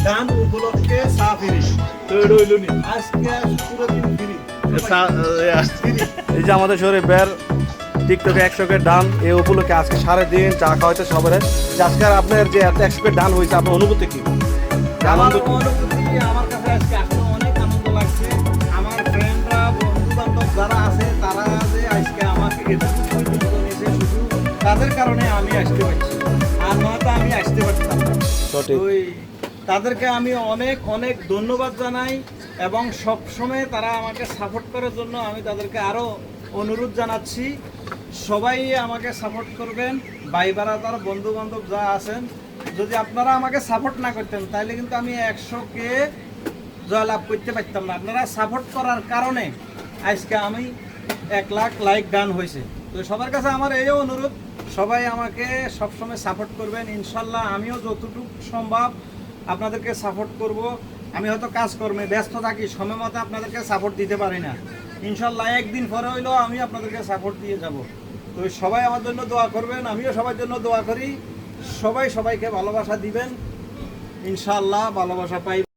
গান উপলক্ষে চা ফিরি তো এটা হইল নি আজকে পুরো দিন ফিরি এই যে আমাদের শহরে বের টিকটকে 100 ডান এই উপলক্ষে আজকে সারাদিন চা খাওয়াইতে সবাই। আজকে আপনার যে এত 100 ডান হয়েছে আপনার অনুভূতি কি? আমার অনুভূতি আমার কাছে আজকে আসলে অনেক আনন্দ লাগছে। আমার ফ্রেন্ডরা বন্ধু বান্ধব যারা আছে তারা যে আজকে আমাকে এতটুকু পর্যন্ত নিয়েছে শুধু তাদের কারণে আমি আসতে পারছি, আর নয়তো আমি আসতে পারতাম না। সঠিক। ওই তাদেরকে আমি অনেক অনেক ধন্যবাদ জানাই এবং সব সময় তারা আমাকে সাপোর্ট করার জন্য আমি তাদেরকে আরও অনুরোধ জানাচ্ছি। সবাই আমাকে সাপোর্ট করবেন, ভাই বারাদার বন্ধু বান্ধব যা আছেন। যদি আপনারা আমাকে সাপোর্ট না করতেন তাহলে কিন্তু আমি 100কে জয়লাভ করতে পারতাম না। আপনারা সাপোর্ট করার কারণে আজকে আমি 1 লাখ লাইক ডান হয়েছে। তো সবার কাছে আমার এই অনুরোধ, সবাই আমাকে সবসময় সাপোর্ট করবেন। ইনশাল্লাহ আমিও যতটুকু সম্ভব আপনাদেরকে সাপোর্ট করব। আমি হয়তো কাজকর্মে ব্যস্ত থাকি, সময় মতো আপনাদেরকে সাপোর্ট দিতে পারি না। ইনশাল্লাহ একদিন পরে হইলেও আমি আপনাদেরকে সাপোর্ট দিয়ে যাব। তো সবাই আমার জন্য দোয়া করবেন, আমিও সবার জন্য দোয়া করি। সবাই সবাইকে ভালোবাসা দিবেন, ইনশাল্লাহ ভালোবাসা পাই।